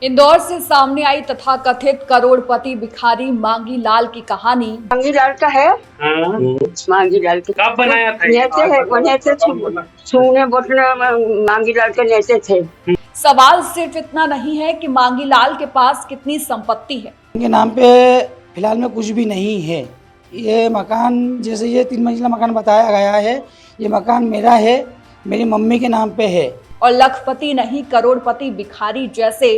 इंदौर से सामने आई तथाकथित करोड़पति भिखारी मांगी लाल की कहानी। मांगी लाल का है। हाँ। मांगी लाल का कब बनाया था? नेते है, वो नेते छूने बोटने मांगी लाल के नेते थे। सवाल सिर्फ इतना नहीं है कि मांगी लाल के पास कितनी संपत्ति है। उनके नाम पे फिलहाल में कुछ भी नहीं है। ये मकान, जैसे ये 3 मंजिला मकान बताया गया है, ये मकान मेरा है, मेरी मम्मी के नाम पे है। और लखपति नहीं करोड़पति भिखारी जैसे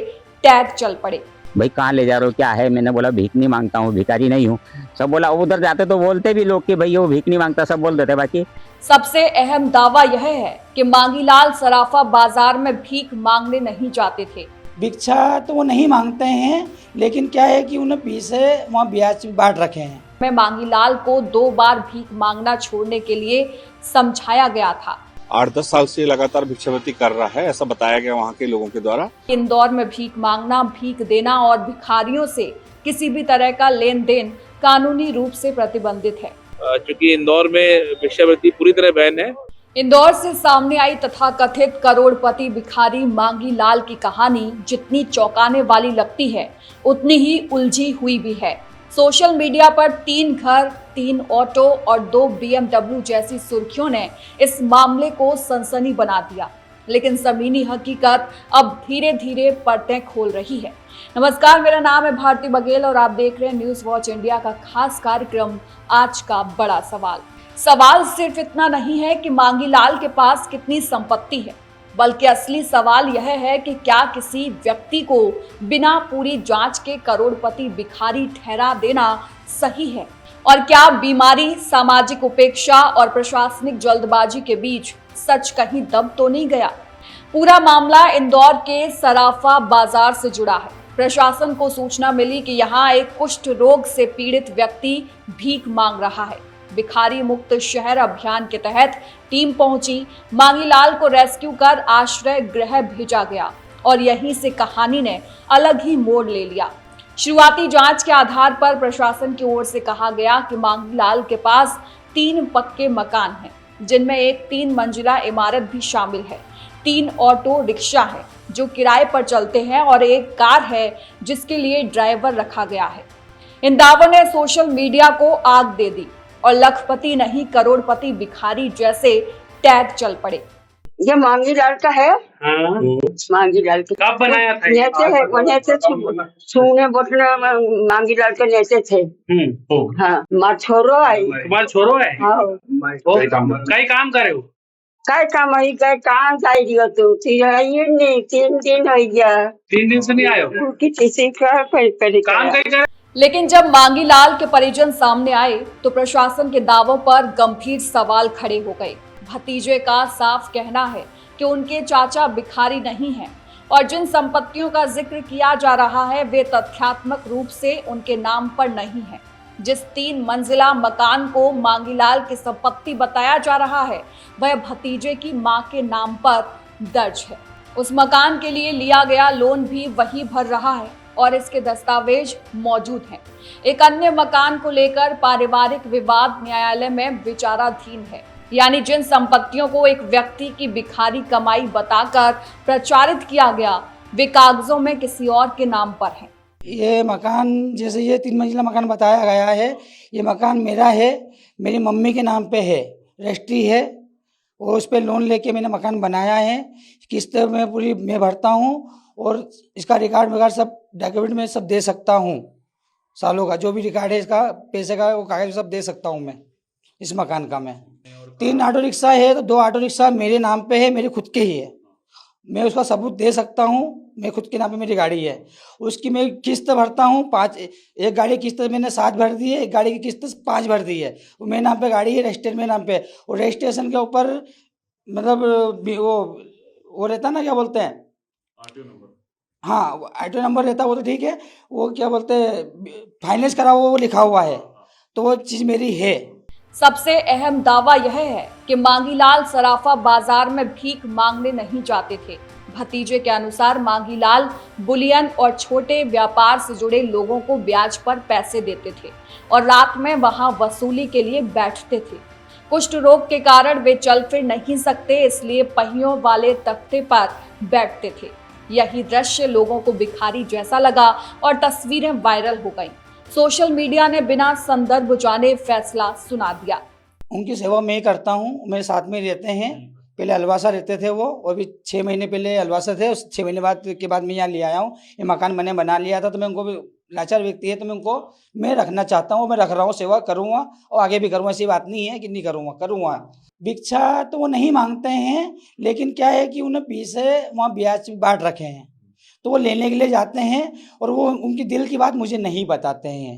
टैग चल पड़े। भाई कहाँ ले जा रहे हो, क्या है? मैंने बोला भीख नहीं मांगता हूँ, भिखारी नहीं हूँ। सब बोला, उधर जाते तो बोलते भी लोग कि भाई वो भीख नहीं मांगता, सब बोल देते। बाकी सबसे अहम दावा यह है कि मांगीलाल सराफा बाजार में भीख मांगने नहीं जाते थे। भिक्षा तो वो नहीं मांगते हैं, लेकिन क्या है कि उन्हें पीछे वहाँ ब्याज बांट रखे हैं। मैं मांगीलाल को 2 बार भीख मांगना छोड़ने के लिए समझाया गया था। 8-10 साल से लगातार भिक्षावृत्ति कर रहा है, ऐसा बताया गया वहाँ के लोगों के द्वारा। इंदौर में भीख मांगना, भीख देना और भिखारियों से किसी भी तरह का लेन देन कानूनी रूप से प्रतिबंधित है। क्योंकि इंदौर में भिक्षावृत्ति पूरी तरह बैन है। इंदौर से सामने आई तथाकथित करोड़पति भिखारी मांगी लाल की कहानी जितनी चौंकाने वाली लगती है, उतनी ही उलझी हुई भी है। सोशल मीडिया पर 3 घर, 3 ऑटो और 2 BMW जैसी सुर्खियों ने इस मामले को सनसनी बना दिया, लेकिन ज़मीनी हकीकत अब धीरे धीरे परतें खोल रही है। नमस्कार, मेरा नाम है भारती बघेल और आप देख रहे हैं न्यूज़ वॉच इंडिया का खास कार्यक्रम आज का बड़ा सवाल। सवाल सिर्फ इतना नहीं है कि मांगी लाल के पास कितनी संपत्ति है, बल्कि असली सवाल यह है कि क्या किसी व्यक्ति को बिना पूरी जांच के करोड़पति भिखारी ठहरा देना सही है, और क्या बीमारी, सामाजिक उपेक्षा और प्रशासनिक जल्दबाजी के बीच सच कहीं दब तो नहीं गया। पूरा मामला इंदौर के सराफा बाजार से जुड़ा है। प्रशासन को सूचना मिली कि यहाँ एक कुष्ठ रोग से पीड़ित व्यक्ति भीख मांग रहा है। भिखारी मुक्त शहर अभियान के तहत टीम पहुंची, मांगीलाल को रेस्क्यू कर आश्रय गृह भेजा गया और यहीं से कहानी ने अलग ही मोड़ ले लिया। शुरुआती जांच के आधार पर प्रशासन की ओर से कहा गया कि मांगीलाल के पास 3 पक्के मकान हैं, जिनमें एक 3 मंजिला इमारत भी शामिल है, 3 ऑटो रिक्शा है जो किराए पर चलते हैं और एक कार है जिसके लिए ड्राइवर रखा गया है। इन दावों ने सोशल मीडिया को आग दे दी और लखपति नहीं करोड़पति भिखारी जैसे टैग चल पड़े। ये मांगी लाल का है। हाँ। मांगी लाल का कब बनाया था? नेते है, वो नेते छूने बोटने मांगी लाल के नेते थे। हाँ, मार छोरो आई। तुम्हारा छोरो है? हाँ। कई काम करे हो? काय काम आई, काय काम आई दियो तू? ये नहीं, 3 दिन हो गया। 3 दिन से नहीं आए हो? किसी का काम कहीं करे? लेकिन जब मांगीलाल के परिजन सामने आए तो प्रशासन के दावों पर गंभीर सवाल खड़े हो गए। भतीजे का साफ कहना है कि उनके चाचा भिखारी नहीं हैं और जिन संपत्तियों का जिक्र किया जा रहा है वे तथ्यात्मक रूप से उनके नाम पर नहीं है। जिस 3 मंजिला मकान को मांगीलाल की संपत्ति बताया जा रहा है वह भतीजे की मां के नाम पर दर्ज है। उस मकान के लिए लिया गया लोन भी वही भर रहा है और इसके दस्तावेज मौजूद हैं। एक अन्य मकान को लेकर पारिवारिक विवाद न्यायालय में विचाराधीन है। यानी जिन संपत्तियों को एक व्यक्ति की भिखारी कमाई बताकर प्रचारित किया गया वे कागजों में किसी और के नाम पर हैं। ये मकान, जैसे ये 3 मंजिला मकान बताया गया है, ये मकान मेरा है, मेरी मम्मी के नाम पे है, रजिस्ट्री है और उस पर लोन लेके मैंने मकान बनाया है। किस्त में पूरी मैं भरता हूँ और इसका रिकॉर्ड वगैरह सब डॉक्यूमेंट में सब दे सकता हूँ। सालों का जो भी रिकॉर्ड है इसका, पैसे का, वो कागज सब दे सकता हूँ मैं इस मकान का। मैं 3 ऑटो रिक्शा है तो 2 ऑटो रिक्शा मेरे नाम पे है, मेरे खुद के ही है। मैं उसका सबूत दे सकता हूँ, मैं खुद के नाम पे मेरी गाड़ी है। उसकी मैं किस्त भरता हूँ 5, एक गाड़ी की किस्त मैंने 7 भर दी है, एक गाड़ी की किस्त 5 भर दी है। वो मेरे नाम पे गाड़ी है, रजिस्ट्रेशन मेरे नाम पे है। और रजिस्ट्रेशन के ऊपर मतलब वो रहता ना, क्या बोलते हैं, हाँ ऑटो नंबर रहता है, वो तो ठीक है। वो क्या बोलते हैं, फाइनेंस करा हुआ वो लिखा हुआ है, तो वो चीज़ मेरी है। सबसे अहम दावा यह है कि मांगीलाल सराफा बाजार में भीख मांगने नहीं जाते थे। भतीजे के अनुसार मांगीलाल बुलियन और छोटे व्यापार से जुड़े लोगों को ब्याज पर पैसे देते थे और रात में वहां वसूली के लिए बैठते थे। कुष्ठ रोग के कारण वे चल फिर नहीं सकते, इसलिए पहियों वाले तख्ते पर बैठते थे। यही दृश्य लोगों को भिखारी जैसा लगा और तस्वीरें वायरल हो गईं। सोशल मीडिया ने बिना संदर्भ जाने फैसला सुना दिया। उनकी सेवा मैं करता हूँ, मेरे साथ में रहते हैं। पहले अलवासा रहते थे वो, और भी 6 महीने पहले अलवासा थे। उस 6 महीने के बाद मैं यहाँ ले आया हूँ। ये मकान मैंने बना लिया था, तो मैं उनको भी लाचार व्यक्ति है, तो मैं उनको मैं रखना चाहता हूँ। मैं रख रहा हूँ, सेवा करूँगा और आगे भी करूँगा। ऐसी बात नहीं है कि नहीं करूँगा। भिक्षा तो वो नहीं मांगते हैं, लेकिन क्या है कि उन्हें पैसे वहाँ ब्याज बांट रखे हैं, तो वो लेने के लिए जाते हैं और वो उनकी दिल की बात मुझे नहीं बताते हैं।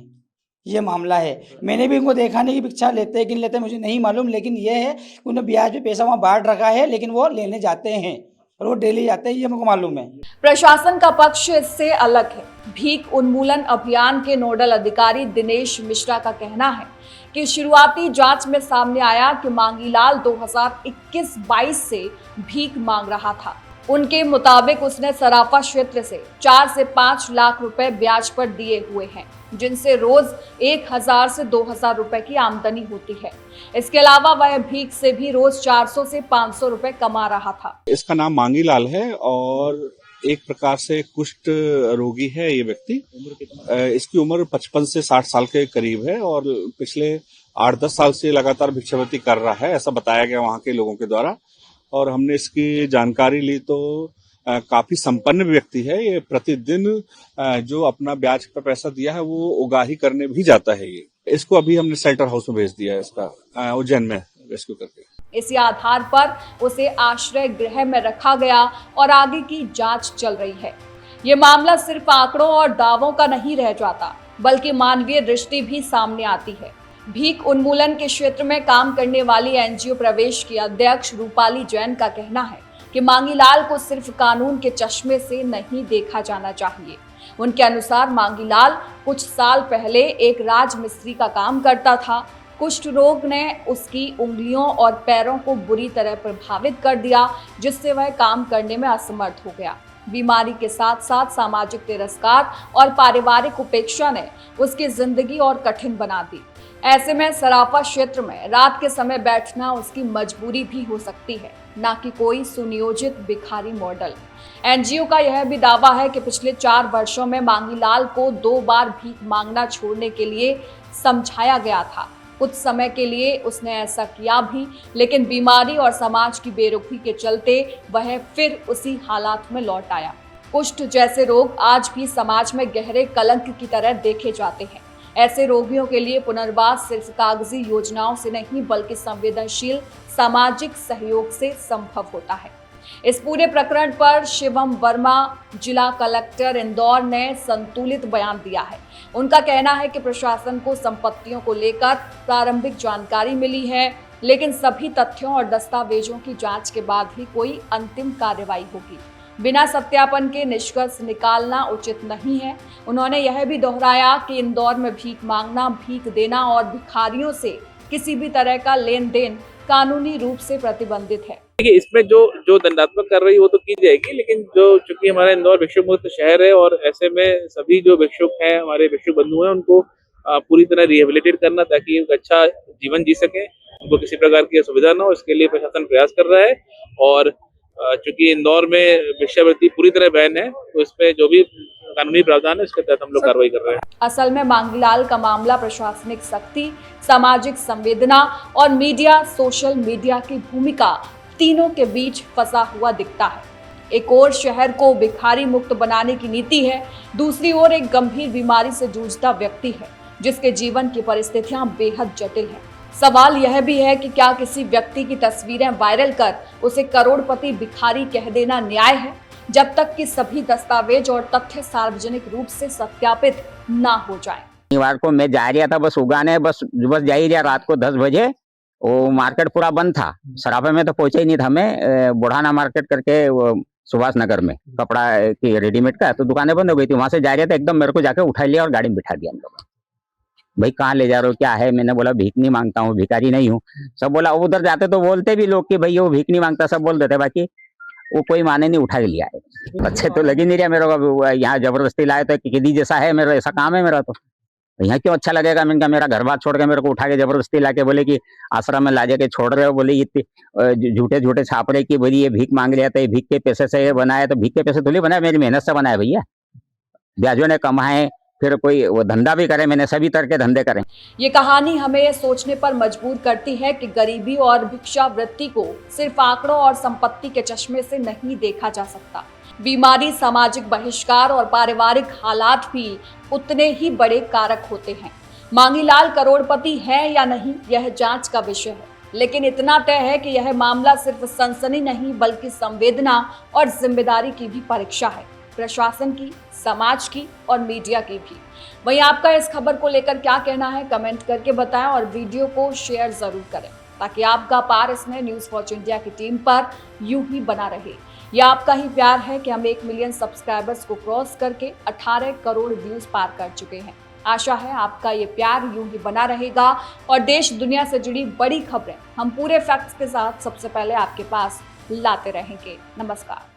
ये मामला है। मैंने भी उनको देखा नहीं कि भिक्षा लेते हैं कि नहीं लेते, मुझे नहीं मालूम, लेकिन ये है कि उन्हें ब्याज पे पैसा वहाँ बांट रखा है, लेकिन वो लेने जाते हैं और वो डेली जाते हैं, ये मुझको मालूम है। प्रशासन का पक्ष इससे अलग है। भीख उन्मूलन अभियान के नोडल अधिकारी दिनेश मिश्रा का कहना है कि शुरुआती जांच में सामने आया कि मांगीलाल 2021-22 से भीख मांग रहा था। उनके मुताबिक उसने सराफा क्षेत्र से 4 से 5 लाख रुपए ब्याज पर दिए हुए हैं, जिनसे रोज 1000 से 2000 रुपए की आमदनी होती है। इसके अलावा वह भीख से भी रोज 400 से 500 रुपए कमा रहा था। इसका नाम मांगीलाल है और एक प्रकार से कुष्ठ रोगी है ये व्यक्ति। इसकी उम्र 55 से 60 साल के करीब है और पिछले 8-10 साल से लगातार भिक्षावृत्ति कर रहा है, ऐसा बताया गया वहाँ के लोगों के द्वारा। और हमने इसकी जानकारी ली तो काफी संपन्न व्यक्ति है ये। प्रतिदिन जो अपना ब्याज का पैसा दिया है वो उगाही करने भी जाता है ये। इसको अभी हमने शेल्टर हाउस में भेज दिया है, इसका उज्जैन में रेस्क्यू करके। इसी आधार पर उसे आश्रय गृह में रखा गया और आगे की जांच चल रही है। ये मामला सिर्फ आंकड़ों और दावों का नहीं रह जाता, बल्कि मानवीय दृष्टि भी सामने आती है। भीख उन्मूलन के क्षेत्र में काम करने वाली एनजीओ प्रवेश की अध्यक्ष रूपाली जैन का कहना है कि मांगीलाल को सिर्फ कानून के चश्मे से नहीं देखा जाना चाहिए। उनके अनुसार मांगीलाल कुछ साल पहले एक राजमिस्त्री का काम करता था। कुष्ठ रोग ने उसकी उंगलियों और पैरों को बुरी तरह प्रभावित कर दिया, जिससे वह काम करने में असमर्थ हो गया। बीमारी के साथ साथ सामाजिक तिरस्कार और पारिवारिक उपेक्षा ने उसकी जिंदगी और कठिन बना दी। ऐसे में सराफा क्षेत्र में रात के समय बैठना उसकी मजबूरी भी हो सकती है, ना कि कोई सुनियोजित भिखारी मॉडल। एनजीओ का यह भी दावा है कि पिछले 4 वर्षों में मांगीलाल को 2 बार भीख मांगना छोड़ने के लिए समझाया गया था। कुछ समय के लिए उसने ऐसा किया भी, लेकिन बीमारी और समाज की बेरुखी के चलते वह फिर उसी हालात में लौट आया। कुष्ठ जैसे रोग आज भी समाज में गहरे कलंक की तरह देखे जाते हैं। ऐसे रोगियों के लिए पुनर्वास सिर्फ कागजी योजनाओं से नहीं, बल्कि संवेदनशील सामाजिक सहयोग से संभव होता है। इस पूरे प्रकरण पर शिवम वर्मा, जिला कलेक्टर इंदौर, ने संतुलित बयान दिया है। उनका कहना है कि प्रशासन को संपत्तियों को लेकर प्रारंभिक जानकारी मिली है, लेकिन सभी तथ्यों और दस्तावेजों की जांच के बाद ही कोई अंतिम कार्रवाई होगी। बिना सत्यापन के निष्कर्ष निकालना उचित नहीं है। उन्होंने यह भी दोहराया कि इंदौर में भीख मांगना, भीख देना और भिखारियों से किसी भी तरह का लेन देन कानूनी रूप से प्रतिबंधित है। देखिए, इसमें जो दंडात्मक कार्रवाई वो तो की जाएगी, लेकिन चूंकि हमारा इंदौर भिक्षुक मुक्त शहर है और ऐसे में सभी जो भिक्षुक हैं, हमारे भिक्षुक बंधु हैं, उनको पूरी तरह रिहेबिलिटेट करना ताकि एक अच्छा जीवन जी सके, उनको किसी प्रकार की असुविधा ना हो, इसके लिए प्रशासन प्रयास कर रहा है। और चूंकि इंदौर में भिक्षावृत्ति पूरी तरह बैन है, तो इस पे जो भी कानूनी प्रावधान है उसके तहत हम लोग कार्रवाई कर रहे हैं। असल में मांगीलाल का मामला प्रशासनिक सख्ती, सामाजिक संवेदना और मीडिया, सोशल मीडिया की भूमिका, तीनों के बीच फंसा हुआ दिखता है। एक ओर शहर को भिखारी मुक्त बनाने की नीति है, दूसरी ओर एक गंभीर बीमारी से जूझता व्यक्ति है जिसके जीवन की परिस्थितियां बेहद जटिल हैं। सवाल यह भी है कि क्या किसी व्यक्ति की तस्वीरें वायरल कर उसे करोड़पति भिखारी कह देना न्याय है, जब तक कि सभी दस्तावेज और तथ्य सार्वजनिक रूप से सत्यापित ना हो जाए। शनिवार को मैं जा रहा था बस उगाने, बस जा ही रहा रात को 10 बजे। वो मार्केट पूरा बंद था, सराफे में तो पहुंचा ही नहीं था। मैं बुढ़ाना मार्केट करके सुभाष नगर में कपड़ा की रेडीमेड का, तो दुकानें बंद हो गई थी। वहां से जा रहे थे, एकदम मेरे को जाके उठा लिया और गाड़ी में बिठा दिया। हम लोग, भाई कहाँ ले जा रहे हो, क्या है? मैंने बोला भीख नहीं मांगता हूँ, भिखारी नहीं हूँ। सब बोला, उधर जाते तो बोलते भी लोग कि भाई वो भीख नहीं मांगता, सब बोल देते, बाकी वो कोई माने नहीं, उठा ही लिया है। अच्छे तो लग ही नहीं रहा मेरे को। यहाँ जबरदस्ती लाए तो किदी जैसा है मेरा, ऐसा काम है मेरा तो। यहाँ क्यों अच्छा लगेगा? मैंने कहा मेरा घर बार छोड़ के मेरे को उठा के जबरदस्ती लाके बोले कि आश्रम में ला जाके छोड़ रहे हो, बोले ये झूठे झूठे छाप रहे कि बोली ये भीख मांग लिया था, ये भीख के पैसे से ये बनाया। तो भीख के पैसे थोड़ी बनाया, मेरी मेहनत से बनाया भैया, ब्याजों ने कमाए, फिर कोई वो धंधा भी करे, मैंने सभी तरह के धंधे करे। ये कहानी हमें सोचने पर मजबूर करती है कि गरीबी और भिक्षावृत्ति को सिर्फ आंकड़ों और संपत्ति के चश्मे से नहीं देखा जा सकता। बीमारी, सामाजिक बहिष्कार और पारिवारिक हालात भी उतने ही बड़े कारक होते हैं। मांगीलाल करोड़पति है या नहीं, यह जांच का विषय है, लेकिन इतना तय है कि यह मामला सिर्फ सनसनी नहीं बल्कि संवेदना और जिम्मेदारी की भी परीक्षा है, प्रशासन की, समाज की और मीडिया की भी। वहीं आपका इस खबर को लेकर क्या कहना है, कमेंट करके बताएं और वीडियो को शेयर जरूर करें ताकि आपका पार इसमें न्यूज़ वॉच इंडिया की टीम पर यूं ही बना रहे। यह आपका ही प्यार है कि हम 1 मिलियन सब्सक्राइबर्स को क्रॉस करके 18 करोड़ व्यूज पार कर चुके हैं। आशा है आपका ये प्यार यूं ही बना रहेगा और देश दुनिया से जुड़ी बड़ी खबरें हम पूरे फैक्ट्स के साथ सबसे पहले आपके पास लाते रहेंगे। नमस्कार।